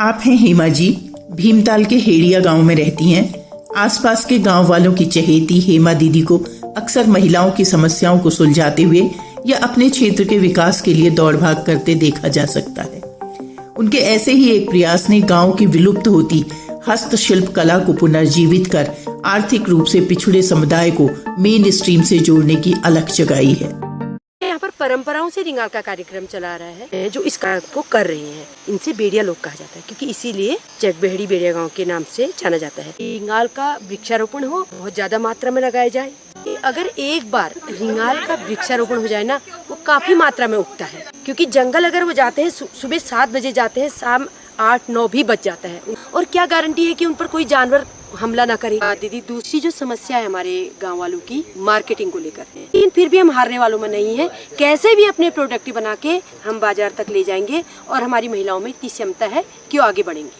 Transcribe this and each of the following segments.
आप हैं हेमा जी, भीमताल के हेड़िया गांव में रहती हैं। आसपास के गांव वालों की चहेती हेमा दीदी को अक्सर महिलाओं की समस्याओं को सुलझाते हुए या अपने क्षेत्र के विकास के लिए दौड़ भाग करते देखा जा सकता है। उनके ऐसे ही एक प्रयास ने गांव की विलुप्त होती हस्तशिल्प कला को पुनर्जीवित कर आर्थिक रूप से पिछड़े समुदाय को मेन स्ट्रीम से जोड़ने की अलख जगाई है। यहाँ पर परंपराओं से रिंगाल का कार्यक्रम चला रहा है, जो इस कार्य को कर रही हैं। इनसे बेड़िया लोग कहा जाता है, क्योंकि इसीलिए चकबेहड़ी बेड़िया गांव के नाम से जाना जाता है। रिंगाल का वृक्षारोपण हो, बहुत ज्यादा मात्रा में लगाया जाए। अगर एक बार रिंगाल का वृक्षारोपण हो जाए ना, वो काफी मात्रा में उगता है, क्योंकि जंगल अगर वो जाते हैं सुबह 7 बजे जाते हैं, शाम 8-9 भी बज जाता है। और क्या गारंटी है कि उन पर कोई जानवर हमला ना करे। दीदी, दूसरी जो समस्या है हमारे गांव वालों की, मार्केटिंग को लेकर है। लेकिन फिर भी हम हारने वालों में नहीं है। कैसे भी अपने प्रोडक्ट बना के हम बाजार तक ले जाएंगे, और हमारी महिलाओं में इतनी क्षमता है कि वो आगे बढ़ेंगी।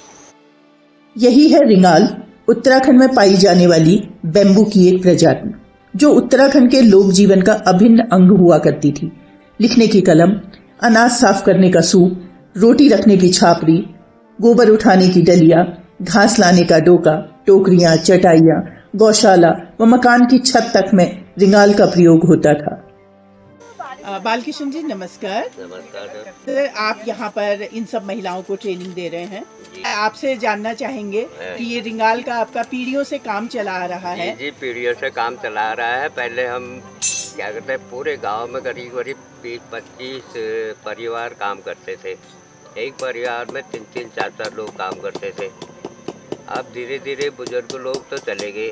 यही है रिंगाल, उत्तराखंड में पाई जाने वाली बेम्बू की एक प्रजाति, जो उत्तराखंड के लोक जीवन का अभिन्न अंग हुआ करती थी। लिखने की कलम, अनाज साफ करने का सूप, रोटी रखने की छापरी, गोबर उठाने की डलिया, घास लाने का डोका, टोकरियां, चटाइयां, गौशाला व मकान की छत तक में रिंगाल का प्रयोग होता था। बालकृष्ण जी, नमस्कार। नमस्कार। आप यहाँ पर इन सब महिलाओं को ट्रेनिंग दे रहे हैं। आपसे जानना चाहेंगे कि ये रिंगाल का आपका पीढ़ियों से काम चला आ रहा है। जी, पीढ़ियों से काम चला आ रहा है। पहले हम क्या करते हैं, पूरे गांव में करीब 20-25 परिवार काम करते थे। एक परिवार में 3-3, 4-4 लोग काम करते थे। अब धीरे धीरे बुजुर्ग लोग तो चले गए।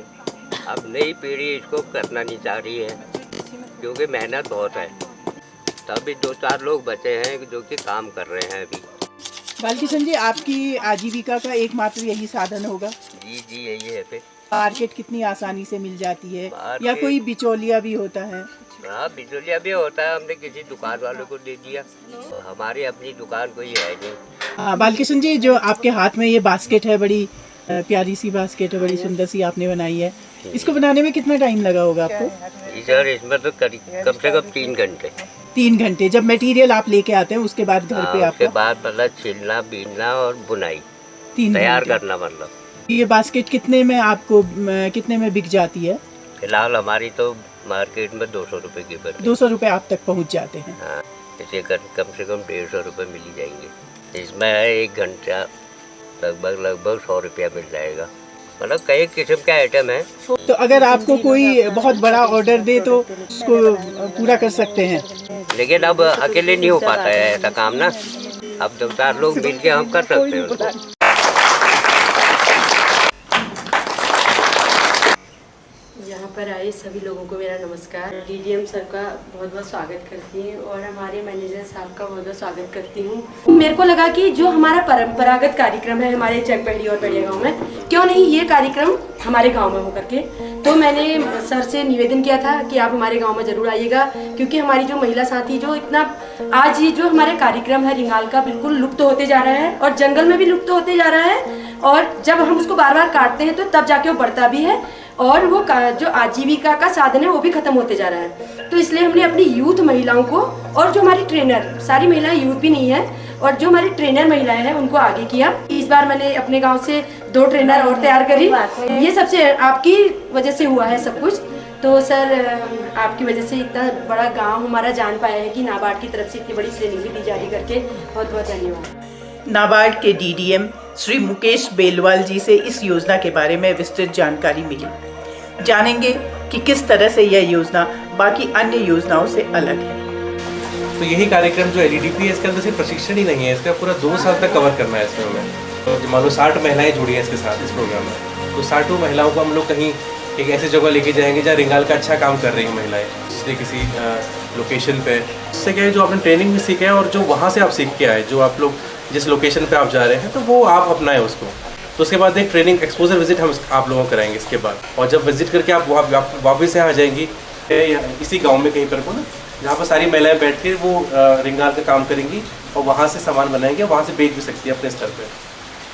अब नई पीढ़ी इसको करना नहीं चाह रही है, क्योंकि मेहनत बहुत है। तभी 2-4 लोग बचे हैं जो कि काम कर रहे हैं अभी। बालकृष्ण जी, आपकी आजीविका का एकमात्र यही साधन होगा? जी, यही है। फिर मार्केट कितनी आसानी से मिल जाती है, या कोई बिचौलिया भी होता है? हाँ, बिचौलिया भी होता है। हमने किसी दुकान वालों को दे दिया, तो हमारी अपनी दुकान कोई है नहीं। बालकृष्ण जी, जो आपके हाथ में ये बास्केट है, बड़ी प्यारी सी बास्केट है, बड़ी सुंदर सी आपने बनाई है। इसको बनाने में कितना टाइम लगा होगा आपको? सर, इसमें तो कम से कम 3 घंटे। 3 घंटे? जब मटेरियल आप लेके आते हैं उसके बाद घर पे उसके बाद मतलब छिलना, बीनना और बुनाई, 3 तैयार करना। मतलब ये बास्केट कितने में बिक जाती है? फिलहाल हमारी तो मार्केट में 200 रुपए की बिकती है। 200 रुपए आप तक पहुंच जाते हैं? हाँ, इसे कम से कम 150 रुपए मिल ही जाएंगे। इसमें है 1 घंटा, लगभग 100 रुपया मिल जाएगा। मतलब कई किस्म के आइटम है। तो अगर आपको कोई बहुत बड़ा ऑर्डर दे तो उसको पूरा कर सकते हैं? लेकिन अब अकेले नहीं हो पाता है ऐसा काम ना। अब 2-4 लोग मिल के हम कर सकते हैं उसको। यहाँ पर आए सभी लोगों को मेरा नमस्कार। डीडीएम सर का बहुत बहुत स्वागत करती हूँ, और हमारे मैनेजर साहब का बहुत बहुत स्वागत करती हूँ। मेरे को लगा कि जो हमारा परंपरागत कार्यक्रम है हमारे चकबेहड़ी और बेड़िया गांव में, क्यों नहीं ये कार्यक्रम हमारे गांव में हो करके। तो मैंने सर से निवेदन किया था कि आप हमारे गांव में जरूर आइएगा, क्योंकि हमारी जो महिला साथी जो इतना आज ये जो हमारे कार्यक्रम है रिंगाल का बिल्कुल लुप्त होते जा रहा है, और जंगल में भी लुप्त होते जा रहा है। और जब हम उसको बार बार काटते हैं तो तब जाके वो बढ़ता भी है, और वो जो आजीविका का साधन है वो भी खत्म होते जा रहा है। तो इसलिए हमने अपनी यूथ महिलाओं को, और जो हमारी ट्रेनर, सारी महिलाएं यूथ भी नहीं है, और जो हमारी ट्रेनर महिलाएं हैं उनको आगे किया। इस बार मैंने अपने गांव से 2 ट्रेनर और तैयार करी। ये सबसे आपकी वजह से हुआ है सब कुछ। तो सर, आपकी वजह से इतना बड़ा गाँव हमारा जान पाया है कि नाबार्ड की तरफ से इतनी बड़ी ट्रेनिंग भी दी जा रही करके। बहुत बहुत धन्यवाद। नाबार्ड के डीडीएम श्री मुकेश बेलवाल जी से इस योजना के बारे में विस्तृत जानकारी मिली। जानेंगे कि किस तरह से यह योजना बाकी अन्य योजनाओं से अलग है। तो यही कार्यक्रम जो LEDP है, इसके अंदर सिर्फ प्रशिक्षण ही नहीं है, इसका पूरा 2 साल तक कवर करना है इसमें हमें। तो मान लो 60 महिलाएं जुड़ी हैं इसके साथ इस प्रोग्राम में। तो 60 महिलाओं को हम लोग कहीं एक ऐसी जगह लेके जाएंगे जहाँ रिंगाल का अच्छा काम कर रही हैं महिलाएं, इसलिए किसी लोकेशन पे। इससे क्या है, जो आपने ट्रेनिंग भी सीखा है और जो वहाँ से आप सीख के आए, जो आप लोग जिस लोकेशन पे आप जा रहे हैं, तो वो आप अपनाएं उसको। तो उसके बाद एक ट्रेनिंग एक्सपोजर विजिट हम आप लोगों को कराएंगे इसके बाद। और जब विजिट करके आप वापस यहाँ आ जाएंगी इसी गांव में कहीं पर को ना, जहाँ पर सारी महिलाएं बैठ के वो रिंगाल का काम करेंगी, और वहाँ से सामान बनाएंगे, वहाँ से बेच भी सकती है अपने स्तर पर।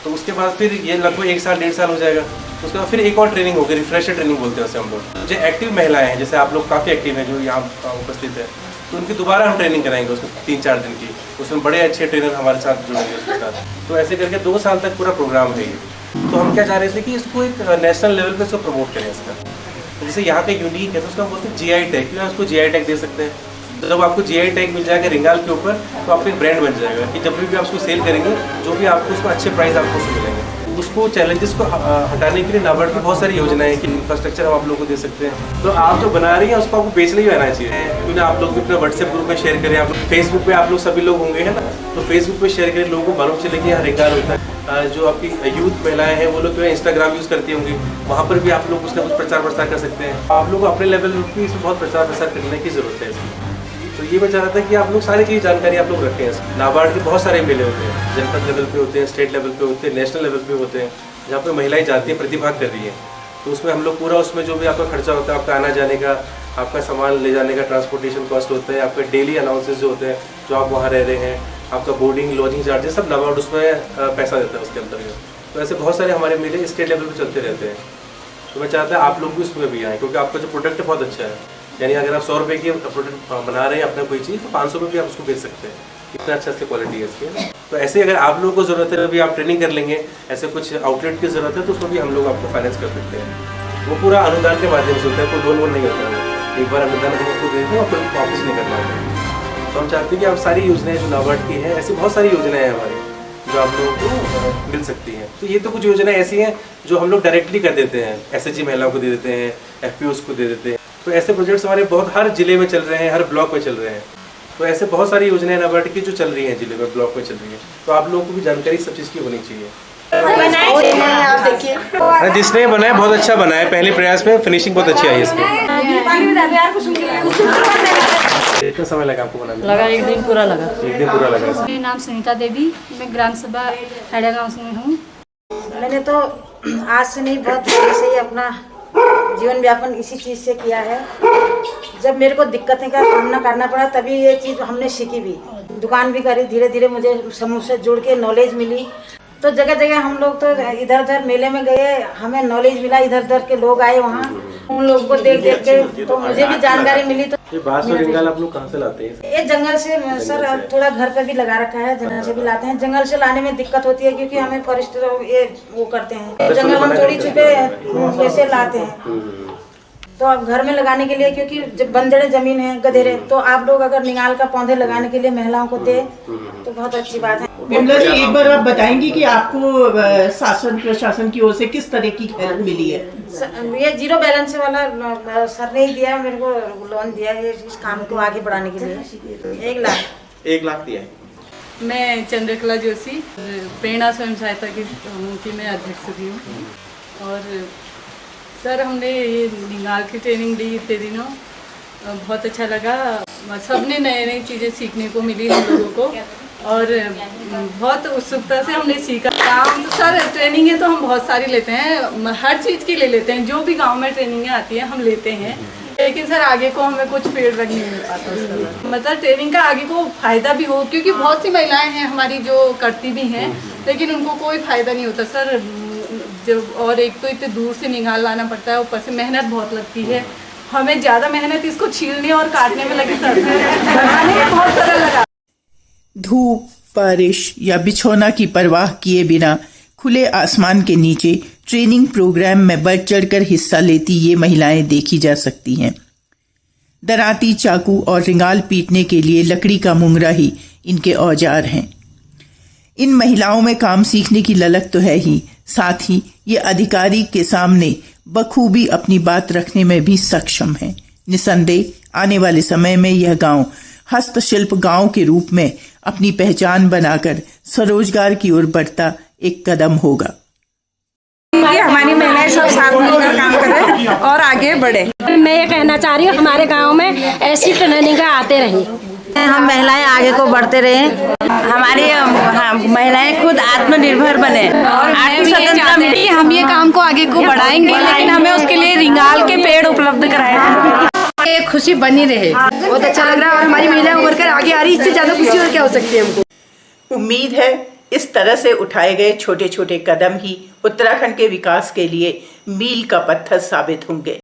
तो उसके बाद फिर ये लगभग 1 साल 1.5 साल हो जाएगा। तो उसके बाद फिर एक और ट्रेनिंग होगी, रिफ्रेशर ट्रेनिंग बोलते हैं उसे हम लोग। जो एक्टिव महिलाएं हैं, जैसे आप लोग काफ़ी एक्टिव हैं जो यहाँ उपस्थित है, तो उनकी दोबारा हम ट्रेनिंग कराएंगे उसको 3-4 दिन की। उसमें बड़े अच्छे ट्रेनर हमारे साथ जुड़ेंगे उसके साथ। तो ऐसे करके 2 साल तक पूरा प्रोग्राम है ये। तो हम क्या चाह रहे थे कि इसको एक नेशनल लेवल पे इसको प्रमोट करें इसका। तो जैसे यहाँ पे यूनिक है तो उसका हम बोलते हैं GI टैग, क्योंकि उसको GI टैग दे सकते हैं। तो जब आपको GI टैग मिल जाएगा रिंगाल के ऊपर तो आपका एक ब्रांड बन जाएगा कि जब भी आप उसको सेल करेंगे जो भी आपको उसमें अच्छे प्राइस आपको उसको मिलेंगे। उसको चैलेंजेस को हटाने के लिए नाबार्ड की बहुत सारी योजनाएं हैं कि इंफ्रास्ट्रक्चर हम आप लोगों को दे सकते हैं। तो आप जो बना रही हैं उसको आपको बेचना ही आना चाहिए, क्योंकि आप लोग अपना व्हाट्सएप ग्रुप में शेयर करें, आप लोग फेसबुक पे आप लोग सभी लोग होंगे है ना, तो फेसबुक पे शेयर करें, लोगों को मालूम चले कि यहाँ रिंगाल होता है। जो आपकी यूथ महिलाएं हैं वो लोग जो है इंस्टाग्राम यूज़ करती होंगी, वहाँ पर भी आप लोग उसका कुछ प्रचार प्रसार कर सकते हैं। आप लोग अपने लेवल पर इसमें बहुत प्रचार प्रसार करने की जरूरत है इसमें। तो ये मैं चाह रहा था कि आप लोग सारी चीज़ जानकारी आप लोग रखें। नाबार्ड के बहुत सारे मेले होते हैं, जनपद लेवल पे होते हैं, स्टेट लेवल पे होते हैं, नेशनल लेवल पे होते हैं, जहाँ पे महिलाएं जाती हैं, प्रतिभाग कर रही हैं। तो उसमें हम लोग पूरा उसमें जो भी आपका खर्चा होता है, आपका आना जाने का, आपका सामान ले जाने का ट्रांसपोर्टेशन कॉस्ट होता है, आपके डेली अनाउंसेस जो होते हैं, जो आप वहाँ रह रहे हैं, आपका बोर्डिंग लॉजिंग चार्जेस सब नाबार्ड उसमें पैसा देता है उसके अंतर्गत। तो ऐसे बहुत सारे हमारे मेले स्टेट लेवल पर चलते रहते हैं। तो मैं चाहता हूँ आप लोग भी उसमें भी आएँ, क्योंकि आपका जो प्रोडक्ट बहुत अच्छा है। यानी अगर आप 100 रुपये की प्रोडक्ट बना रहे हैं अपना कोई चीज़, तो 500 में भी आप उसको बेच सकते हैं, इतना अच्छा से क्वालिटी है इसकी। तो ऐसे अगर आप लोगों को ज़रूरत है, अभी आप ट्रेनिंग कर लेंगे, ऐसे कुछ आउटलेट की ज़रूरत है तो उसमें भी हम लोग आपको फाइनेंस कर सकते हैं। वो पूरा अनुदान के माध्यम से होता है, कोई लोन नहीं होता है। एक बार अनुदान हम आपको देते हैं और कोई वापस नहीं करना होता। तो हम चाहते हैं कि आप सारी योजनाएं जो नाबार्ड की हैं, ऐसी बहुत सारी योजनाएं हैं हमारी जो आप लोगों को मिल सकती हैं। तो ये तो कुछ योजनाएं ऐसी हैं जो हम लोग डायरेक्टली कर देते हैं, SHG महिलाओं को दे देते हैं, FPOs को दे देते हैं। तो ऐसे प्रोजेक्ट्स हमारे बहुत हर जिले में चल रहे हैं, हर ब्लॉक में चल रहे हैं। तो ऐसे बहुत सारी योजनाएं नाबार्ड की जो चल रही हैं जिले में, ब्लॉक में चल रही है। तो आप लोगों को भी जानकारी सब चीज़ की होनी चाहिए। आप देखिए जिसने बनाया बहुत अच्छा बना है, पहले प्रयास में फिनिशिंग बहुत अच्छी आई है इसकी। कितना समय लगा आपको बनाने में? लगा 1 दिन पूरा लगा। 1 दिन पूरा लगा इसमें। मेरा नाम सुनीता देवी, मैं ग्राम सभा हैड़ा गाँव में हूँ। मैंने तो आज से नहीं, बहुत पहले से ही अपना जीवन व्यापन इसी चीज़ से किया है। जब मेरे को दिक्कतें का सामना करना पड़ा तभी ये चीज़ हमने सीखी भी, दुकान भी करी, धीरे धीरे मुझे समूह से जुड़ के नॉलेज मिली। तो जगह जगह हम लोग तो इधर उधर मेले में गए, हमें नॉलेज मिला, इधर उधर के लोग आए वहाँ, उन लोगों को देख देख के तो मुझे भी जानकारी मिली। तो ये बांस और रिंगाल आप लोग कहाँ से लाते हैं? ये जंगल से सर, थोड़ा घर पे भी लगा रखा है, जंगल से भी लाते हैं। जंगल से लाने में दिक्कत होती है क्योंकि हमें फॉरेस्ट ये वो करते हैं, जंगल हम थोड़ी छुपे वैसे लाते हैं। तो अब घर में लगाने के लिए, क्योंकि जब बंजरे जमीन है, गधेरे, तो आप लोग अगर निगाल का पौधे लगाने के लिए महिलाओं को दे तो बहुत अच्छी बात है। विमला जी, एक बार आप बताएंगी कि आपको शासन प्रशासन की ओर से किस तरह की हेल्प मिली है? ये 0 बैलेंस वाला सर ने ही दिया मेरे को, लोन दिया है इस काम को आगे बढ़ाने के लिए। 1 लाख 1 लाख दिया है। मैं चंद्रकला जोशी, प्रेरणा स्वयं सहायता की मैं अध्यक्ष भी हूँ। और सर, हमने ये निगाल की ट्रेनिंग दी इतने दिनों, बहुत अच्छा लगा। सबने नई चीज़ें सीखने को मिली हम लोगों को, और बहुत उत्सुकता से हमने सीखा। काम तो सर ट्रेनिंग है तो हम बहुत सारी लेते हैं, हर चीज़ की ले लेते हैं, जो भी गांव में ट्रेनिंग आती है हम लेते हैं। लेकिन सर आगे को हमें कुछ फीडबैक नहीं मिल पाता उसका, मतलब ट्रेनिंग का आगे को फ़ायदा भी हो, क्योंकि बहुत सी महिलाएं हैं हमारी जो करती भी हैं लेकिन उनको कोई फ़ायदा नहीं होता सर। जब और एक तो इतने दूर से निकाल लाना पड़ता है, ऊपर से मेहनत बहुत लगती है, हमें ज़्यादा मेहनत इसको छीलने और काटने में लगी सर, बनाने में बहुत सरल लगा। धूप, बारिश या बिछौना की परवाह किए बिना खुले आसमान के नीचे ट्रेनिंग प्रोग्राम में बढ़ चढ़कर हिस्सा लेती ये महिलाएं देखी जा सकती हैं। दराती, चाकू और रिंगाल पीटने के लिए लकड़ी का मुंगरा ही इनके औजार हैं। इन महिलाओं में काम सीखने की ललक तो है ही, साथ ही ये अधिकारी के सामने बखूबी अपनी बात रखने में भी सक्षम है। निसंदेह आने वाले समय में यह गांव हस्तशिल्प गांव के रूप में अपनी पहचान बनाकर स्वरोजगार की ओर बढ़ता एक कदम होगा। हमारी महिलाएं सब साथ मिलकर काम करें और आगे बढ़े। मैं ये कहना चाह रही हूँ, हमारे गांव में ऐसी ट्रेनिंग आते रहे, हम महिलाएं आगे को बढ़ते रहे, हमारी महिलाएं खुद आत्मनिर्भर बने और हम ये काम को आगे को बढ़ाएंगे, लेकिन हमें उसके लिए रिंगाल के पेड़ उपलब्ध कराए, ये खुशी बनी रहे। बहुत अच्छा लग रहा है और हमारी महिलाएं उभर कर आगे आ रही, इससे ज्यादा खुशी और क्या हो सकती है हमको। उम्मीद है इस तरह से उठाए गए छोटे छोटे कदम ही उत्तराखंड के विकास के लिए मील का पत्थर साबित होंगे।